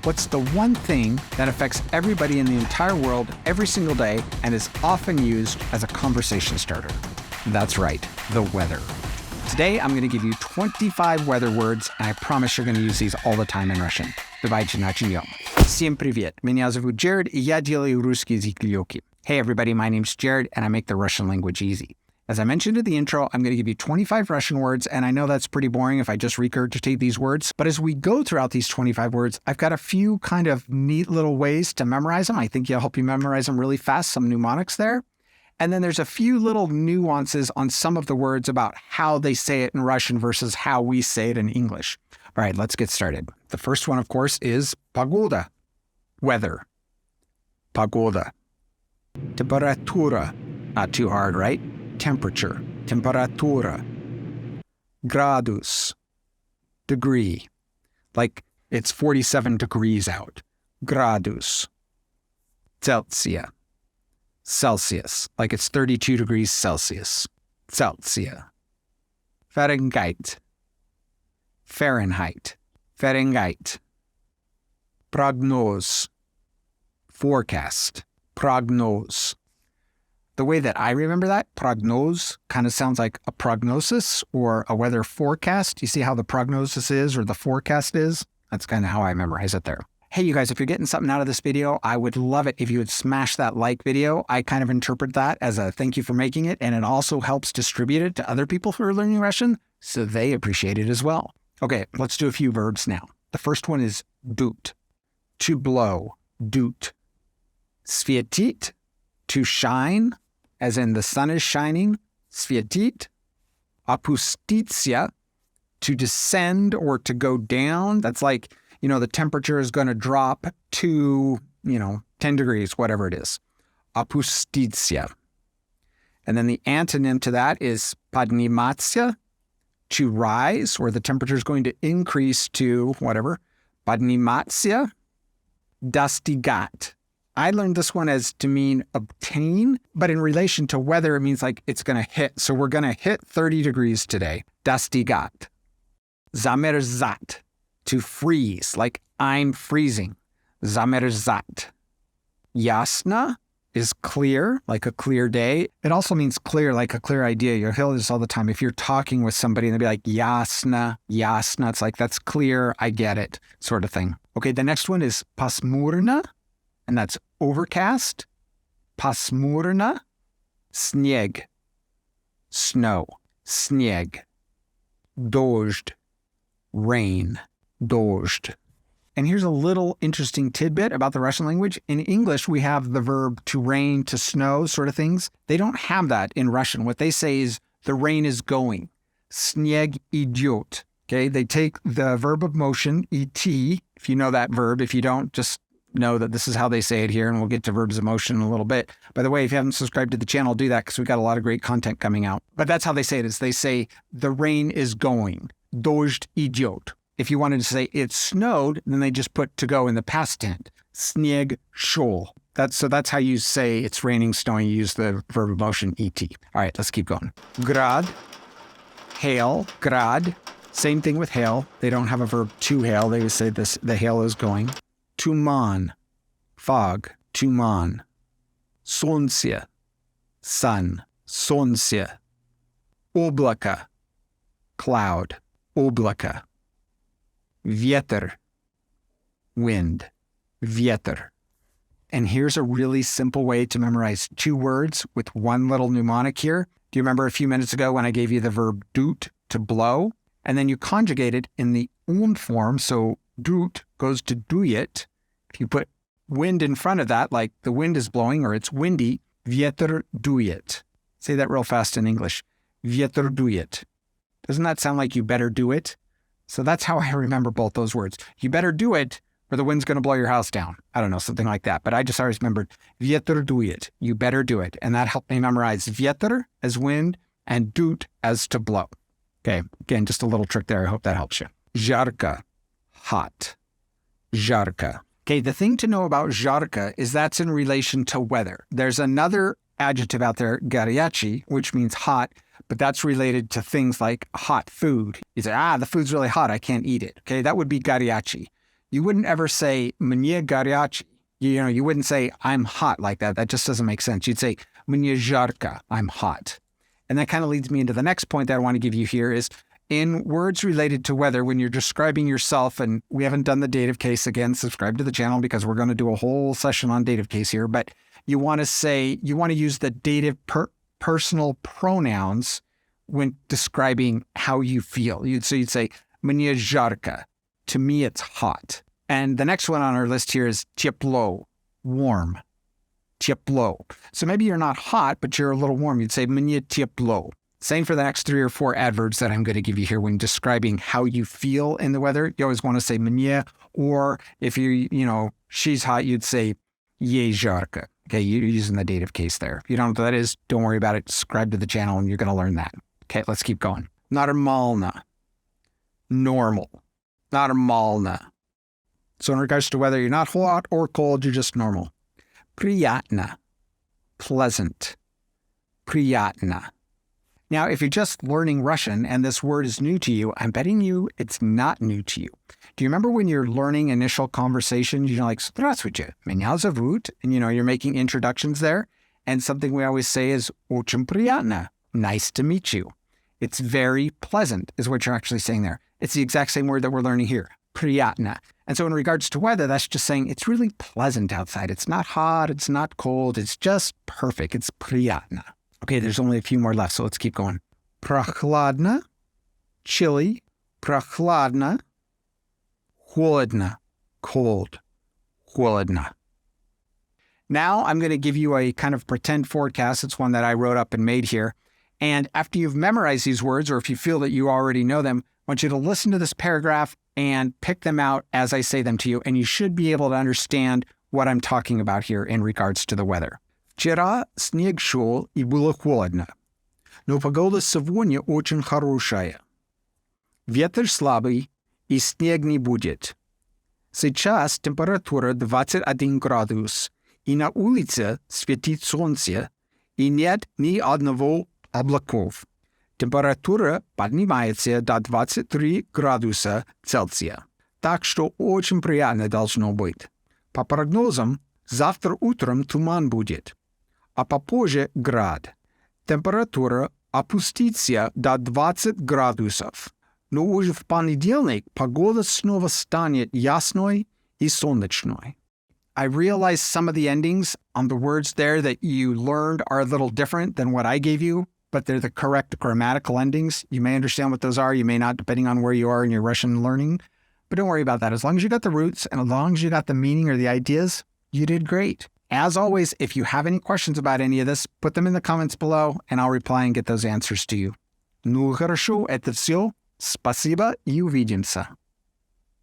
What's the one thing that affects everybody in the entire world every single day and is often used as a conversation starter? That's right, the weather. Today, I'm going to give you 25 weather words, and I promise you're going to use these all the time in Russian. Давайте начнем. Всем привет. Меня зовут Jared, и я делаю русский язык легким. Hey everybody, my name's Jared, and I make the Russian language easy. As I mentioned in the intro, I'm going to give you 25 Russian words, and I know that's pretty boring if I just regurgitate these words, but as we go throughout these 25 words, I've got a few kind of neat little ways to memorize them. I think I'll help you memorize them really fast, some mnemonics there. And then there's a few little nuances on some of the words about how they say it in Russian versus how we say it in English. All right, let's get started. The first one, of course, is погóда, weather. Погóда. Температура, not too hard, right? Temperature, температура. Грádус, degree. Like it's 47 degrees out. Gradus. Цéльсия, Celsius. Like it's 32 degrees Celsius. Célcia. Farengéйт, Fahrenheit. Fahrenheit. Прогнóz, forecast. Прогнóz. The way that I remember that, прогнóz, kind of sounds like a prognosis or a weather forecast. You see how the prognosis is or the forecast is? That's kind of how I memorize it there. Hey, you guys, if you're getting something out of this video, I would love it if you would smash that like video. I kind of interpret that as a thank you for making it, and it also helps distribute it to other people who are learning Russian, so they appreciate it as well. Okay, let's do a few verbs now. The first one is дуть, to blow, дуть. Светить, to shine, as in the sun is shining, светить. Опуститься, to descend or to go down. That's like, the temperature is going to drop to, 10 degrees, whatever it is. Опуститься. And then the antonym to that is поднимáться, to rise, or the temperature is going to increase to whatever. Поднимáться. Достигáть. I learned this one as to mean obtain, but in relation to weather, it means like it's going to hit. So we're going to hit 30 degrees today. Достигáть. Замерзáть, to freeze, like I'm freezing. Замерзáть. Ясно is clear, like a clear day. It also means clear, like a clear idea. You'll hear this all the time. If you're talking with somebody and they'll be like, ясно, ясно, it's like, that's clear, I get it, sort of thing. Okay, the next one is пасмурно, and that's overcast. Пасмурно. Снег, snow. Снег. Дождь, rain. Дождь. And here's a little interesting tidbit about the Russian language. In English, we have the verb to rain, to snow, sort of things. They don't have that in Russian. What they say is the rain is going. Снег идет. Okay, they take the verb of motion, идти, if you know that verb. If you don't, just know that this is how they say it here, and we'll get to verbs of motion in a little bit. By the way, if you haven't subscribed to the channel, do that because we've got a lot of great content coming out. But that's how they say it, is they say the rain is going. Дождь идет. If you wanted to say it snowed, then they just put to go in the past tense. Снег шел. That's how you say it's raining, snowing. You use the verb of motion, идти. All right, let's keep going. Град, hail, град. Same thing with hail. They don't have a verb to hail. They would say the hail is going. Tумáн, fog, tумáн. Сóлнце, sun, сóлнце. Óblако, cloud, óblако. Вéтер, wind, вéтер. And here's a really simple way to memorize two words with one little mnemonic here. Do you remember a few minutes ago when I gave you the verb dуть, to blow? And then you conjugate it in the und form, so dуть goes to дует. If you put wind in front of that, like the wind is blowing or it's windy, вéтер дует. Say that real fast in English. Вéтер дует. Doesn't that sound like you better do it? So that's how I remember both those words. You better do it or the wind's going to blow your house down. I don't know, something like that. But I just always remembered вéтер дует. You better do it. And that helped me memorize вéтер as wind and dуть as to blow. Okay, again, just a little trick there. I hope that helps you. Жáрко, hot. Жáрко. Okay, the thing to know about жáрко is that's in relation to weather. There's another adjective out there, горячий, which means hot, but that's related to things like hot food. You say, the food's really hot, I can't eat it. Okay, that would be горячий. You wouldn't ever say мне горячий. You wouldn't say I'm hot like that. That just doesn't make sense. You'd say мне жáрко, I'm hot. And that kind of leads me into the next point that I want to give you here is in words related to weather, when you're describing yourself, and we haven't done the dative case again, subscribe to the channel because we're going to do a whole session on dative case here, but you want to use the dative personal pronouns when describing how you feel. So you'd say мне жáрко. To me, it's hot. And the next one on our list here is тепло, warm. Тепло. So maybe you're not hot, but you're a little warm. You'd say мне тепло. Same for the next 3 or 4 adverbs that I'm going to give you here when describing how you feel in the weather. You always want to say мне, or if she's hot, you'd say ей жáрко. Okay, you're using the dative case there. If you don't know what that is, don't worry about it. Subscribe to the channel and you're going to learn that. Okay, let's keep going. Нормально. Normal. Нормально. So in regards to whether you're not hot or cold, you're just normal. Приятно. Pleasant. Приятно. Now, if you're just learning Russian and this word is new to you, I'm betting you it's not new to you. Do you remember when you're learning initial conversations, like, Здравствуйте, меня зовут, and you're making introductions there, and something we always say is очень приятно, nice to meet you. It's very pleasant is what you're actually saying there. It's the exact same word that we're learning here, приятно. And so in regards to weather, that's just saying it's really pleasant outside. It's not hot, it's not cold, it's just perfect. It's приятно. Okay, there's only a few more left, so let's keep going. Прохладно, chilly, прохладно, холодно, cold, холодно. Now I'm going to give you a kind of pretend forecast. It's one that I wrote up and made here. And after you've memorized these words, or if you feel that you already know them, I want you to listen to this paragraph and pick them out as I say them to you, and you should be able to understand what I'm talking about here in regards to the weather. Вчера снег шел и было холодно, но погода сегодня очень хорошая. Ветер слабый и снег не будет. Сейчас температура 21 градус, и на улице светит солнце, и нет ни одного облаков. Температура поднимается до 23 градуса Цельсия. Так что очень приятно должно быть. По прогнозам, завтра утром туман будет, а попозже град. Температура опустится до 20 градусов. Но уже в понедельник погода снова станет ясной и солнечной. I realize some of the endings on the words there that you learned are a little different than what I gave you, but they're the correct grammatical endings. You may understand what those are, you may not, depending on where you are in your Russian learning. But don't worry about that. As long as you got the roots and as long as you got the meaning or the ideas, you did great. As always, if you have any questions about any of this, put them in the comments below and I'll reply and get those answers to you. Ну хорошо, это все. Спасибо и увидимся.